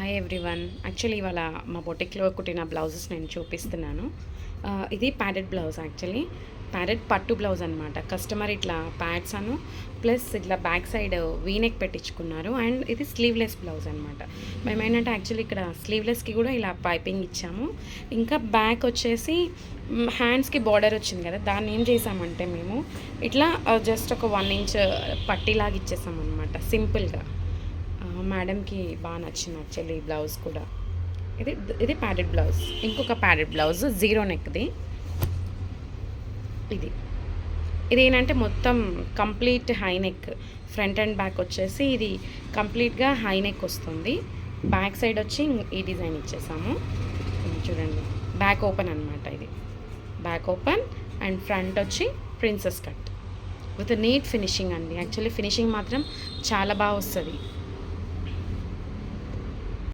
Hi everyone. Actually ఇవాళ మా బొటిక్లో కుట్టిన బ్లౌజెస్ నేను చూపిస్తున్నాను. ఇది ప్యాడెడ్ బ్లౌజ్, యాక్చువల్లీ ప్యాడెడ్ పట్టు బ్లౌజ్ అనమాట. కస్టమర్ ఇట్లా ప్యాడ్స్ అను ప్లస్ ఇట్లా బ్యాక్ సైడ్ వీనెక్ పెట్టించుకున్నారు. అండ్ ఇది స్లీవ్లెస్ బ్లౌజ్ అనమాట. మేము ఏంటంటే యాక్చువల్లీ ఇక్కడ స్లీవ్లెస్కి కూడా ఇలా పైపింగ్ ఇచ్చాము. ఇంకా బ్యాక్ వచ్చేసి హ్యాండ్స్కి బార్డర్ వచ్చింది కదా, దాన్ని ఏం చేసామంటే మేము ఇట్లా జస్ట్ ఒక 1 ఇంచ్ పట్టీలాగా ఇచ్చేసామన్నమాట సింపుల్గా. మేడంకి బాగా నచ్చింది యాక్చువల్లీ ఈ బ్లౌజ్ కూడా. ఇది ఇది ప్యాడెడ్ బ్లౌజ్. ఇంకొక ప్యాడెడ్ బ్లౌజ్ జీరో నెక్ది. ఇది ఏంటంటే మొత్తం complete high neck, front and back వచ్చేసి ఇది కంప్లీట్గా హై నెక్ వస్తుంది. బ్యాక్ సైడ్ వచ్చి ఈ డిజైన్ ఇచ్చేసాము. చూడండి, బ్యాక్ ఓపెన్ అనమాట. ఇది బ్యాక్ ఓపెన్ అండ్ ఫ్రంట్ వచ్చి princess cut with neat finishing అండి. యాక్చువల్లీ ఫినిషింగ్ మాత్రం చాలా బాగా వస్తుంది.